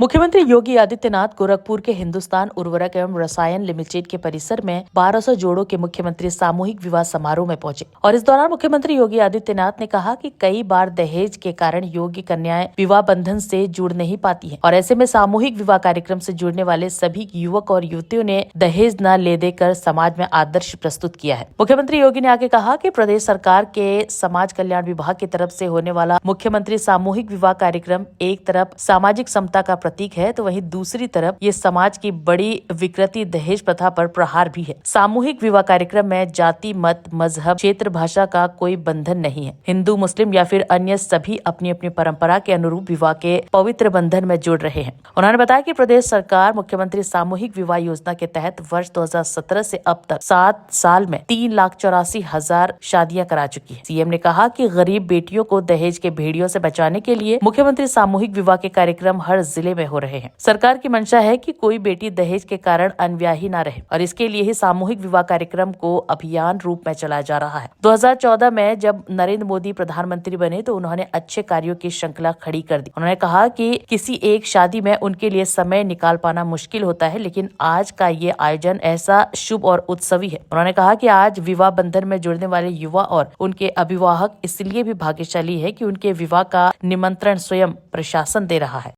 मुख्यमंत्री योगी आदित्यनाथ गोरखपुर के हिंदुस्तान उर्वरक एवं रसायन लिमिटेड के परिसर में 1200 जोड़ों के मुख्यमंत्री सामूहिक विवाह समारोह में पहुंचे और इस दौरान मुख्यमंत्री योगी आदित्यनाथ ने कहा कि कई बार दहेज के कारण योग्य कन्याएं विवाह बंधन से जुड़ नहीं पाती हैं और ऐसे में सामूहिक विवाह कार्यक्रम से जुड़ने वाले सभी युवक और युवतियों ने दहेज न ले देकर समाज में आदर्श प्रस्तुत किया है। मुख्यमंत्री योगी ने आगे कहा कि प्रदेश सरकार के समाज कल्याण विभाग की तरफ से होने वाला मुख्यमंत्री सामूहिक विवाह कार्यक्रम एक तरफ सामाजिक समता का प्रतीक है तो वहीं दूसरी तरफ ये समाज की बड़ी विकृति दहेज प्रथा पर प्रहार भी है। सामूहिक विवाह कार्यक्रम में जाति, मत, मजहब, क्षेत्र, भाषा का कोई बंधन नहीं है। हिंदू, मुस्लिम या फिर अन्य सभी अपनी अपनी परंपरा के अनुरूप विवाह के पवित्र बंधन में जुड़ रहे हैं। उन्होंने बताया कि प्रदेश सरकार मुख्यमंत्री सामूहिक विवाह योजना के तहत वर्ष 2017 से अब तक 7 साल में 3,84,000 शादियां करा चुकी है। सीएम ने कहा कि गरीब बेटियों को दहेज के भेड़ियों से बचाने के लिए मुख्यमंत्री सामूहिक विवाह के कार्यक्रम हर जिले में हो रहे हैं। सरकार की मंशा है कि कोई बेटी दहेज के कारण अनब्याही न रहे और इसके लिए ही सामूहिक विवाह कार्यक्रम को अभियान रूप में चलाया जा रहा है। 2014 में जब नरेंद्र मोदी प्रधानमंत्री बने तो उन्होंने अच्छे कार्यों की श्रृंखला खड़ी कर दी। उन्होंने कहा कि किसी एक शादी में उनके लिए समय निकाल पाना मुश्किल होता है, लेकिन आज का ये आयोजन ऐसा शुभ और उत्सवी है। उन्होंने कहा कि आज विवाह बंधन में जुड़ने वाले युवा और उनके अभिभावक इसलिए भी भाग्यशाली है कि उनके विवाह का निमंत्रण स्वयं प्रशासन दे रहा है।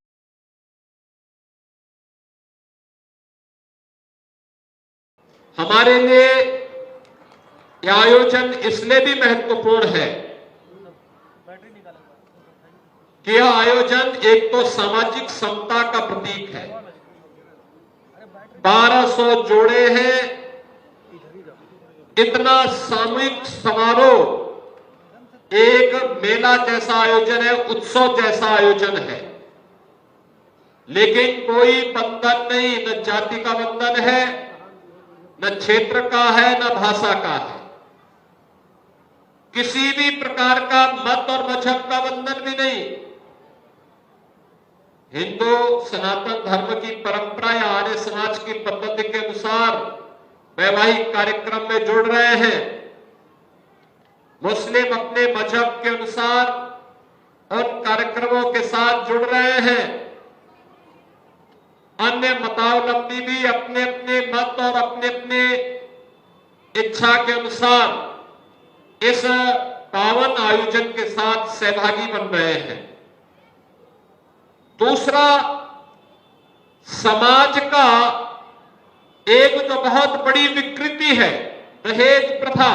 हमारे लिए यह आयोजन इसलिए भी महत्वपूर्ण है कि यह आयोजन एक तो सामाजिक समता का प्रतीक है। 1200 जोड़े हैं, इतना सामूहिक समारोह एक मेला जैसा आयोजन है, उत्सव जैसा आयोजन है, लेकिन कोई बंधन नहीं, न जाति का बंधन है, न क्षेत्र का है, न भाषा का है, किसी भी प्रकार का मत और मजहब का बंधन भी नहीं। हिंदू सनातन धर्म की परंपरा या आर्य समाज की पद्धति के अनुसार वैवाहिक कार्यक्रम में जुड़ रहे हैं। मुस्लिम अपने मजहब के अनुसार उन कार्यक्रमों के साथ जुड़ रहे हैं। अन्य मतावलंबी भी अपने अपने मत और अपने अपने इच्छा के अनुसार इस पावन आयोजन के साथ सहभागी बन रहे हैं। दूसरा, समाज का एक जो बहुत बड़ी विकृति है दहेज प्रथा,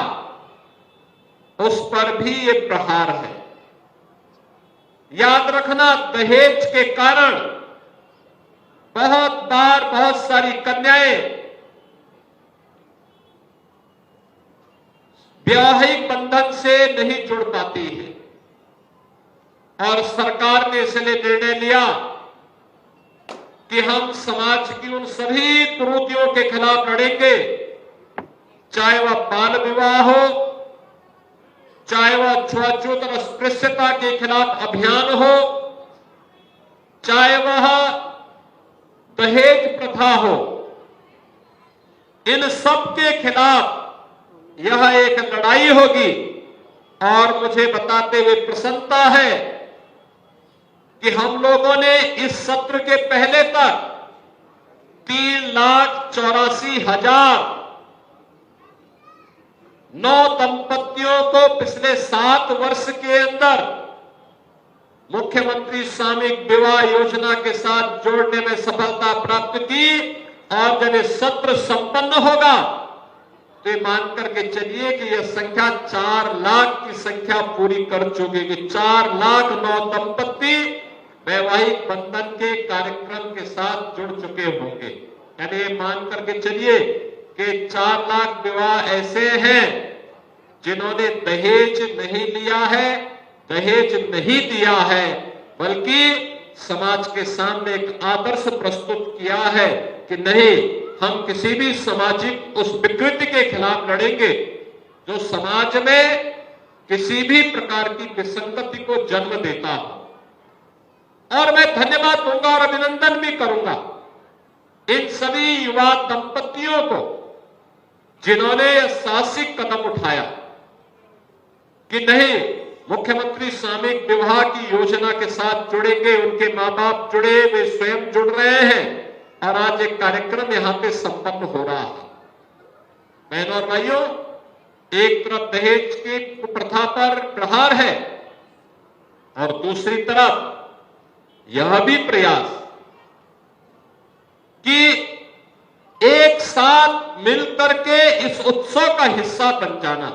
उस पर भी ये प्रहार है। याद रखना, दहेज के कारण बहुत बार बहुत सारी कन्याएं वैवाहिक बंधन से नहीं जुड़ पाती है और सरकार ने इसलिए निर्णय लिया कि हम समाज की उन सभी कुरीतियों के खिलाफ लड़ेंगे, चाहे वह बाल विवाह हो, चाहे वह छुआछूत और अस्पृश्यता के खिलाफ अभियान हो, चाहे वह दहेज प्रथा हो। इन सब के खिलाफ यह एक लड़ाई होगी और मुझे बताते हुए प्रसन्नता है कि हम लोगों ने इस सत्र के पहले तक 3,84,000 9 दंपतियों को पिछले 7 वर्ष के अंदर मुख्यमंत्री सामूहिक विवाह योजना के साथ जोड़ने में सफलता प्राप्त की और जब ये सत्र संपन्न होगा तो ये मान करके चलिए कि यह संख्या 4 लाख की संख्या पूरी कर चुकी है। 4 लाख 9 दंपति वैवाहिक बंधन के कार्यक्रम के साथ जुड़ चुके होंगे। यानी ये मान करके चलिए कि 4 लाख विवाह ऐसे हैं जिन्होंने दहेज नहीं लिया है, दहेज नहीं दिया है, बल्कि समाज के सामने एक आदर्श प्रस्तुत किया है कि नहीं, हम किसी भी सामाजिक उस विकृति के खिलाफ लड़ेंगे जो समाज में किसी भी प्रकार की विसंगति को जन्म देता हो। और मैं धन्यवाद दूंगा और अभिनंदन भी करूंगा इन सभी युवा दंपतियों को जिन्होंने यह साहसिक कदम उठाया कि नहीं, मुख्यमंत्री सामूहिक विवाह की योजना के साथ जुड़ेंगे, उनके मां बाप जुड़े, वे स्वयं जुड़ रहे हैं और आज एक कार्यक्रम यहां पे संपन्न हो रहा है। बहनों और भाइयों, एक तरफ दहेज की प्रथा पर प्रहार है और दूसरी तरफ यह भी प्रयास कि एक साथ मिलकर के इस उत्सव का हिस्सा बन जाना।